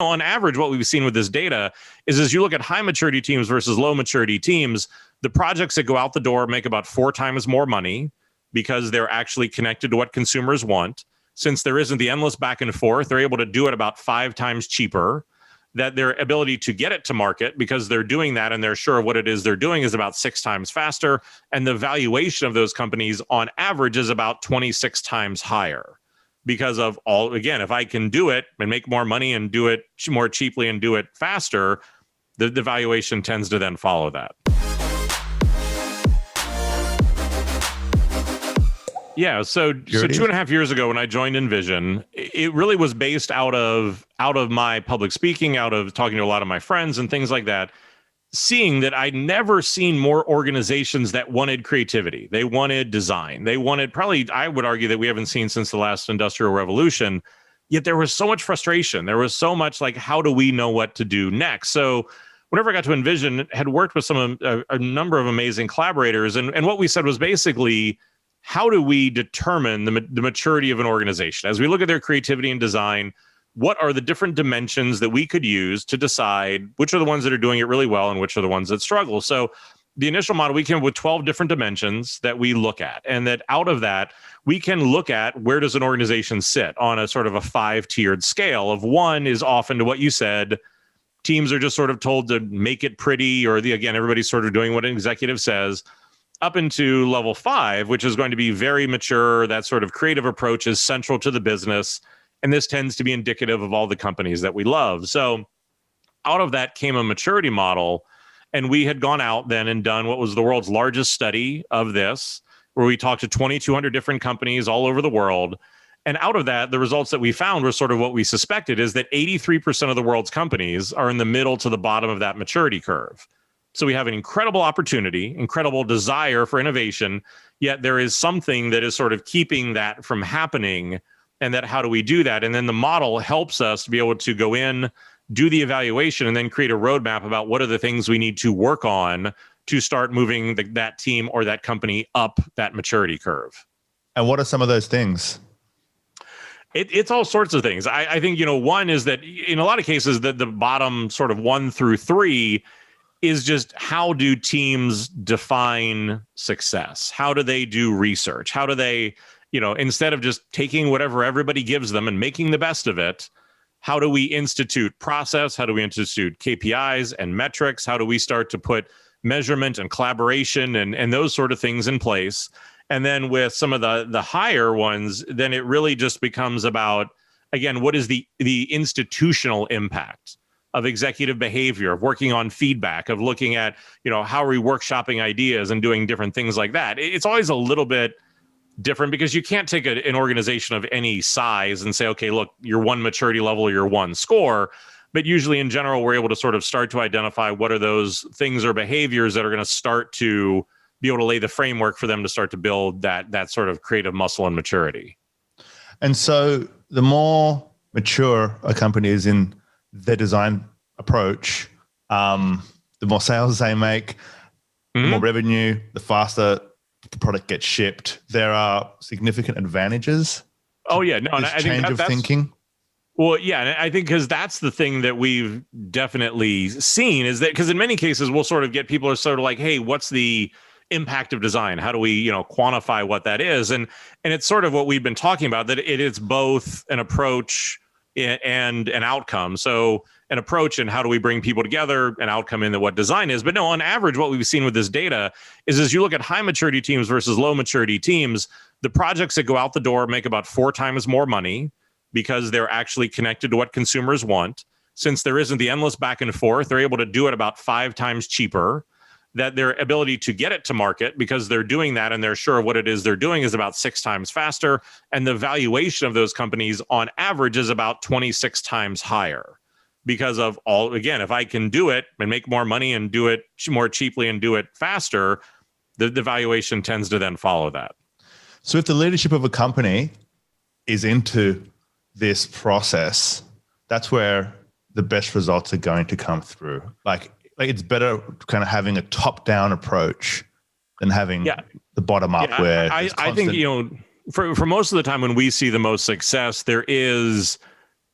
On average, what we've seen with this data is as you look at high maturity teams versus low maturity teams, the projects that go out the door make about 4 times more money because they're actually connected to what consumers want. Since there isn't the endless back and forth, they're able to do it about 5 times cheaper. That their ability to get it to market, because they're doing that and they're sure of what it is they're doing, is about 6 times faster. And the valuation of those companies on average is about 26 times higher. Because of all, again, if I can do it and make more money and do it more cheaply and do it faster, the valuation tends to then follow that. Yeah, so 2.5 years ago when I joined Envision, it really was based out of my public speaking, out of talking to a lot of my friends and things like that, seeing that I'd never seen more organizations that wanted creativity. They wanted design. They wanted, probably, I would argue that we haven't seen since the last industrial revolution, yet there was so much frustration. There was so much like, how do we know what to do next? So whenever I got to Envision, had worked with a number of amazing collaborators. And what we said was basically, how do we determine the maturity of an organization? As we look at their creativity and design, what are the different dimensions that we could use to decide which are the ones that are doing it really well and which are the ones that struggle? So the initial model, we came up with 12 different dimensions that we look at. And that out of that, we can look at where does an organization sit on a sort of a 5-tiered scale of 1 is often to what you said. Teams are just sort of told to make it pretty, or again, everybody's sort of doing what an executive says, up into level 5, which is going to be very mature. That sort of creative approach is central to the business. And this tends to be indicative of all the companies that we love. So out of that came a maturity model. And we had gone out then and done what was the world's largest study of this, where we talked to 2,200 different companies all over the world. And out of that, the results that we found were sort of what we suspected, is that 83% of the world's companies are in the middle to the bottom of that maturity curve. So we have an incredible opportunity, incredible desire for innovation, yet there is something that is sort of keeping that from happening. And that, how do we do that? And then the model helps us to be able to go in, do the evaluation, and then create a roadmap about what are the things we need to work on to start moving that team or that company up that maturity curve. And what are some of those things? It's all sorts of things. I think, one is that in a lot of cases, the bottom sort of 1 through 3 is just, how do teams define success? How do they do research? How do they, instead of just taking whatever everybody gives them and making the best of it, how do we institute process? How do we institute KPIs and metrics? How do we start to put measurement and collaboration and those sort of things in place? And then with some of the higher ones, then it really just becomes about, again, what is the institutional impact of executive behavior, of working on feedback, of looking at, how are we workshopping ideas and doing different things like that. It's always a little bit different because you can't take an organization of any size and say, okay, look, you're 1 maturity level or you're 1 score. But usually in general, we're able to sort of start to identify what are those things or behaviors that are going to start to be able to lay the framework for them to start to build that sort of creative muscle and maturity. And so the more mature a company is in their design approach, the more sales they make, the more revenue, the faster the product gets shipped. There are significant advantages. Oh yeah, no, this change of thinking. Well, yeah, and I think because that's the thing that we've definitely seen is that, because in many cases we'll sort of get people are sort of like, hey, what's the impact of design? How do we, quantify what that is? And it's sort of what we've been talking about, that it is both an approach and an outcome. So an approach and how do we bring people together, an outcome in what design is. But no, on average, what we've seen with this data is as you look at high maturity teams versus low maturity teams, the projects that go out the door make about 4 times more money because they're actually connected to what consumers want. Since there isn't the endless back and forth, they're able to do it about 5 times cheaper. That their ability to get it to market, because they're doing that and they're sure of what it is they're doing, is about 6 times faster. And the valuation of those companies on average is about 26 times higher. Because of all, again, if I can do it and make more money and do it more cheaply and do it faster, the valuation tends to then follow that. So if the leadership of a company is into this process, that's where the best results are going to come through. Like it's better kind of having a top-down approach than having the bottom-up where I think, for most of the time when we see the most success, there is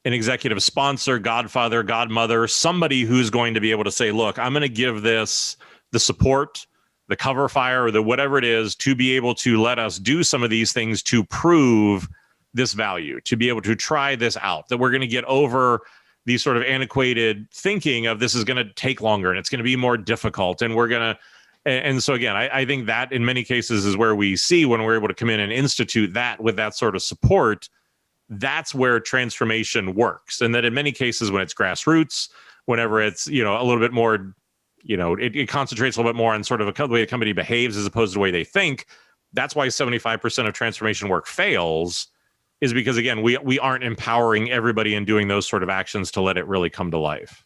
an executive sponsor, godfather, godmother, somebody who's going to be able to say, look, I'm going to give this the support, the cover fire, or the whatever it is, to be able to let us do some of these things to prove this value, to be able to try this out, that we're going to get over these sort of antiquated thinking of this is going to take longer and it's going to be more difficult. And we're going to, and so again, I think that in many cases is where we see when we're able to come in and institute that with that sort of support, that's where transformation works. And that in many cases, when it's grassroots, whenever it's, a little bit more, it concentrates a little bit more on sort of the way a company behaves as opposed to the way they think. That's why 75% of transformation work fails, is because, again, we aren't empowering everybody in doing those sort of actions to let it really come to life.